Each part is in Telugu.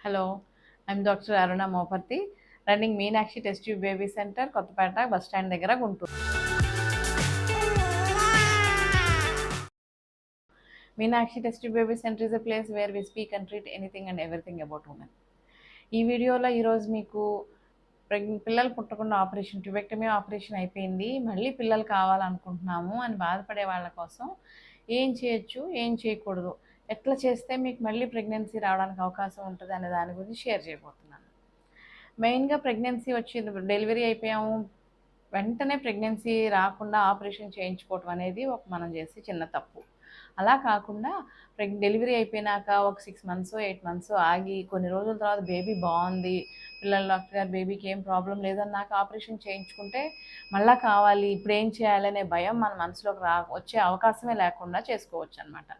Hello, I'm Dr. Aruna Moparthi, running Meenakshi Test Tube Baby Center, Kottapeta bus stand దగ్గర Guntur. Meenakshi Test Tube Baby Center is a place where we speak and treat anything and everything about women. ఈ వీడియోలో ఈరోజు మీకు పిల్లలు పుట్టకుండా ఆపరేషన్ ట్యూబెక్టమీ ఆపరేషన్ అయిపోయింది, మళ్ళీ పిల్లలు కావాలనుకుంటున్నాము అని బాధపడే వాళ్ళ కోసం ఏం చేయొచ్చు, ఏం చేయకూడదు, ఎట్లా చేస్తే మీకు మళ్ళీ ప్రెగ్నెన్సీ రావడానికి అవకాశం ఉంటుంది అనే దాని గురించి షేర్ చేయబోతున్నాను. మెయిన్గా ప్రెగ్నెన్సీ వచ్చింది, డెలివరీ అయిపోయాము, వెంటనే ప్రెగ్నెన్సీ రాకుండా ఆపరేషన్ చేయించుకోవటం అనేది మనం చేసే చిన్న తప్పు. అలా కాకుండా డెలివరీ అయిపోయినాక ఒక 6 months 8 months ఆగి కొన్ని రోజుల తర్వాత బేబీ బాగుంది, పిల్లల డాక్టర్ గారు బేబీకి ఏం ప్రాబ్లం లేదన్నాక ఆపరేషన్ చేయించుకుంటే మళ్ళీ కావాలి ఇప్పుడు ఏం చేయాలనే భయం మన మనసులోకి వచ్చే అవకాశమే లేకుండా చేసుకోవచ్చు అనమాట.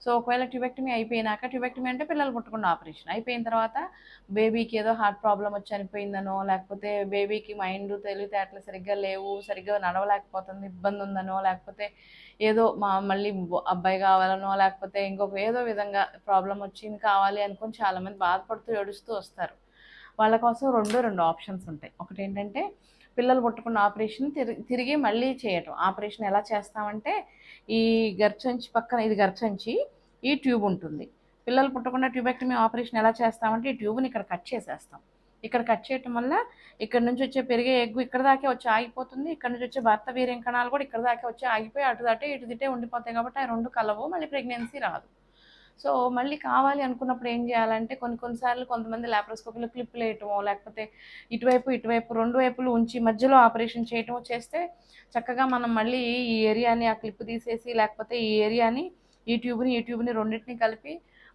సో ఒకవేళ ట్యూబెక్టమీ అయిపోయినాక, ట్యూబెక్టమీ అంటే పిల్లలు పుట్టకుండా ఆపరేషన్ అయిపోయిన తర్వాత బేబీకి ఏదో హార్ట్ ప్రాబ్లం వచ్చి చనిపోయిందనో, లేకపోతే బేబీకి మైండ్ తెలివితేటలు సరిగ్గా లేవు, సరిగ్గా నడవలేకపోతుంది, ఇబ్బంది ఉందనో, లేకపోతే ఏదో మళ్ళీ అబ్బాయి కావాలనో, లేకపోతే ఇంకొక ఏదో విధంగా ప్రాబ్లం వచ్చింది కావాలి అనుకొని చాలామంది బాధపడుతూ ఏడుస్తూ వస్తారు. వాళ్ళ కోసం రెండు ఆప్షన్స్ ఉంటాయి. ఒకటి ఏంటంటే పిల్లలు పుట్టకుండా ఆపరేషన్ తిరిగి మళ్ళీ చేయటం. ఆపరేషన్ ఎలా చేస్తామంటే ఈ గర్భసంచి పక్కన, ఇది గర్భసంచి, ఈ ట్యూబ్ ఉంటుంది. పిల్లలు పుట్టకుండా ట్యూబెక్టమీ ఆపరేషన్ ఎలా చేస్తామంటే ఈ ట్యూబ్ని ఇక్కడ కట్ చేసేస్తాం. ఇక్కడ కట్ చేయటం వల్ల ఇక్కడ నుంచి వచ్చే పెరిగే ఎగ్గు ఇక్కడ దాకే వచ్చి ఆగిపోతుంది, ఇక్కడ నుంచి వచ్చే భర్త వీర్యం కణాలు కూడా ఇక్కడ దాకే వచ్చి ఆగిపోయి అటు దాటే ఇటు దిట్టే ఉండిపోతాయి. కాబట్టి ఆ రెండు కలవు, మళ్ళీ ప్రెగ్నెన్సీ రాదు. సో మళ్ళీ కావాలి అనుకున్నప్పుడు ఏం చేయాలంటే కొన్నిసార్లు కొంతమంది లాప్రోస్కోపీలో క్లిప్లు వేయటమో, లేకపోతే ఇటువైపు రెండు వైపులు ఉంచి మధ్యలో ఆపరేషన్ చేయటమో చేస్తే చక్కగా మనం మళ్ళీ ఈ ఏరియాని ఆ క్లిప్ తీసేసి, లేకపోతే ఈ ఏరియాని ఈ ట్యూబ్ని రెండింటిని కలిపి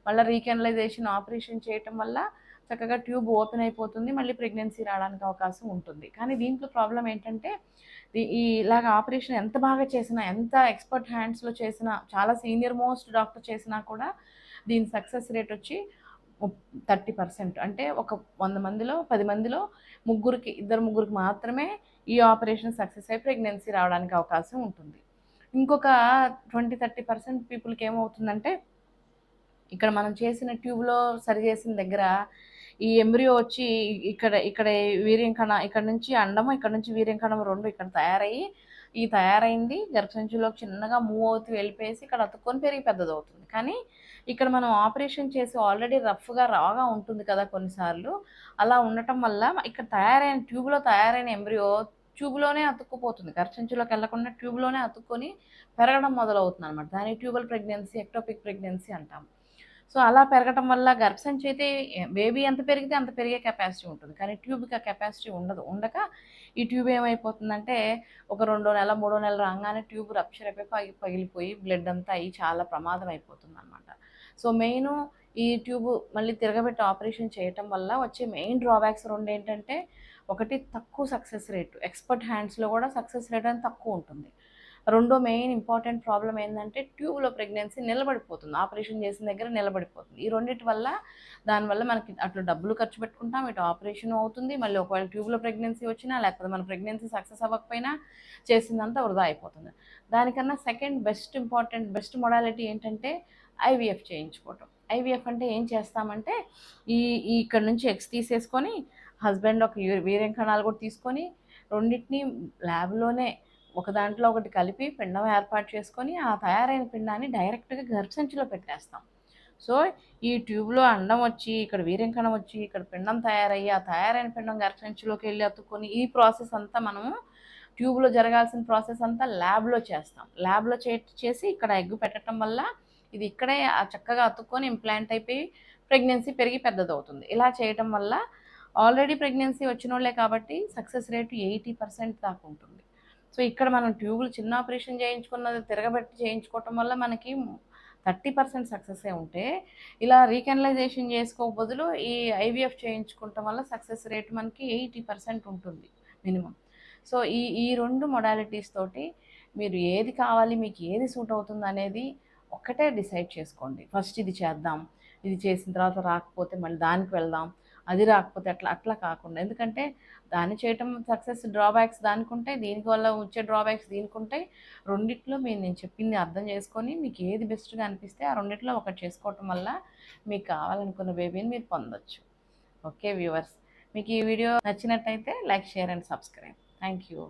మళ్ళీ రీకెనలైజేషన్ ఆపరేషన్ చేయటం వల్ల చక్కగా ట్యూబ్ ఓపెన్ అయిపోతుంది, మళ్ళీ ప్రెగ్నెన్సీ రావడానికి అవకాశం ఉంటుంది. కానీ దీంట్లో ప్రాబ్లం ఏంటంటే ఇలాగ ఆపరేషన్ ఎంత బాగా చేసినా, ఎంత ఎక్స్పర్ట్ హ్యాండ్స్లో చేసినా, చాలా సీనియర్ మోస్ట్ డాక్టర్ చేసినా కూడా దీని సక్సెస్ రేట్ వచ్చి 30%. అంటే ఒక 100 మందిలో 10 మందిలో ఇద్దరు ముగ్గురికి మాత్రమే ఈ ఆపరేషన్ సక్సెస్ అయి ప్రెగ్నెన్సీ రావడానికి అవకాశం ఉంటుంది. ఇంకొక 20-30% పీపుల్కి ఏమవుతుందంటే ఇక్కడ మనం చేసిన ట్యూబ్లో సరి చేసిన దగ్గర ఈ ఎంబ్రియో వచ్చి ఇక్కడ వీర్యం కణ, ఇక్కడ నుంచి అండము, ఇక్కడ నుంచి వీర్యం కణం రెండు ఇక్కడ తయారైంది గర్భసంచిలోకి చిన్నగా మూవ్ అవుతూ వెళ్ళిపోయేసి ఇక్కడ అతుక్కొని పెరిగి పెద్దది అవుతుంది. కానీ ఇక్కడ మనం ఆపరేషన్ చేసి ఆల్రెడీ రఫ్గా రాగా ఉంటుంది కదా కొన్నిసార్లు, అలా ఉండటం వల్ల ఇక్కడ ట్యూబ్లో తయారైన ఎంబ్రియో ట్యూబ్లోనే అతుక్కుపోతుంది, గర్భసంచిలోకి వెళ్లకుండా ట్యూబ్లోనే అతుక్కొని పెరగడం మొదలవుతుంది అనమాట. దాన్ని ట్యూబల్ ప్రెగ్నెన్సీ, ఎక్టోపిక్ ప్రెగ్నెన్సీ అంటాం. సో అలా పెరగటం వల్ల గర్భసంచి అయితే బేబీ ఎంత పెరిగితే అంత పెరిగే కెపాసిటీ ఉంటుంది, కానీ ట్యూబ్కి ఆ కెపాసిటీ ఉండక ఈ ట్యూబ్ ఏమైపోతుందంటే ఒక 2 నెలలు 3 నెలలు రాగానే ట్యూబ్ రప్చర్ అయిపోయి పగిలిపోయి బ్లడ్ అంతా అయ్యి చాలా ప్రమాదం అయిపోతుంది అనమాట. సో మెయిన్ ఈ ట్యూబ్ మళ్ళీ తిరగబెట్టి ఆపరేషన్ చేయటం వల్ల వచ్చే మెయిన్ డ్రాబ్యాక్స్ రెండు ఏంటంటే, ఒకటి తక్కువ సక్సెస్ రేటు, ఎక్స్పర్ట్ హ్యాండ్స్లో కూడా సక్సెస్ రేట్ అనేది తక్కువ ఉంటుంది. రెండో మెయిన్ ఇంపార్టెంట్ ప్రాబ్లం ఏంటంటే ట్యూబ్లో ప్రెగ్నెన్సీ నిలబడిపోతుంది, ఆపరేషన్ చేసిన దగ్గర నిలబడిపోతుంది. ఈ రెండింటి వల్ల దానివల్ల మనకి అట్లా డబ్బులు ఖర్చు పెట్టుకుంటాం, ఇటు ఆపరేషన్ అవుతుంది, మళ్ళీ ఒకవేళ ట్యూబ్లో ప్రెగ్నెన్సీ వచ్చినా లేకపోతే మన ప్రెగ్నెన్సీ సక్సెస్ అవ్వకపోయినా చేసిందంతా వృధా అయిపోతుంది. దానికన్నా సెకండ్ బెస్ట్ మొడాలిటీ ఏంటంటే ఐవీఎఫ్ చేయించుకోవటం. ఐవీఎఫ్ అంటే ఏం చేస్తామంటే ఇక్కడ నుంచి ఎగ్స్ తీసేసుకొని హస్బెండ్ ఒక వీర్యం కణాలు కూడా తీసుకొని రెండింటినీ ల్యాబ్లోనే ఒక దాంట్లో ఒకటి కలిపి పిండం ఏర్పాటు చేసుకొని ఆ తయారైన పిండాన్ని డైరెక్ట్గా గర్భసంచిలో పెట్టేస్తాం. సో ఈ ట్యూబ్లో అండం వచ్చి ఇక్కడ వీర్యం కణం వచ్చి ఇక్కడ పిండం తయారయ్యి ఆ తయారైన పిండం గర్భసంచిలోకి వెళ్ళి అతుక్కొని ఈ ప్రాసెస్ అంతా మనము ట్యూబ్లో జరగాల్సిన ప్రాసెస్ అంతా ల్యాబ్లో చేస్తాం. ల్యాబ్లో చేసి ఇక్కడ ఎగ్ పెట్టడం వల్ల ఇది ఇక్కడే చక్కగా అతుక్కొని ఇంప్లాంట్ అయిపోయి ప్రెగ్నెన్సీ పెరిగి పెద్దదవుతుంది. ఇలా చేయటం వల్ల ఆల్రెడీ ప్రెగ్నెన్సీ వచ్చిన వాళ్ళే కాబట్టి సక్సెస్ రేటు 80% దాకా ఉంటుంది. సో ఇక్కడ మనం ట్యూబులు చిన్న ఆపరేషన్ చేయించుకున్నది తిరగబెట్టి చేయించుకోవటం వల్ల మనకి 30% సక్సెసే ఉంటే, ఇలా రీకెనలైజేషన్ చేసుకో బదులు ఈ ఐవీఎఫ్ చేయించుకోవటం వల్ల సక్సెస్ రేట్ మనకి 80% ఉంటుంది మినిమం. సో ఈ రెండు మొడాలిటీస్ తోటి మీరు ఏది కావాలి, మీకు ఏది సూట్ అవుతుంది అనేది ఒక్కటే డిసైడ్ చేసుకోండి. ఫస్ట్ ఇది చేద్దాం, ఇది చేసిన తర్వాత రాకపోతే మళ్ళీ దానికి వెళ్దాం, అది రాకపోతే అట్లా కాకుండా, ఎందుకంటే దాన్ని చేయటం సక్సెస్ డ్రాబ్యాక్స్ దానికి ఉంటాయి, దీనికి వల్ల వచ్చే డ్రాబ్యాక్స్ దీనికి ఉంటాయి. రెండిట్లో నేను చెప్పింది అర్థం చేసుకొని మీకు ఏది బెస్ట్గా అనిపిస్తే ఆ రెండిట్లో ఒకటి చేసుకోవటం వల్ల మీకు కావాలనుకున్న బేబీని మీరు పొందొచ్చు. ఓకే వ్యూవర్స్, మీకు ఈ వీడియో నచ్చినట్టయితే like, share and subscribe. Thank you.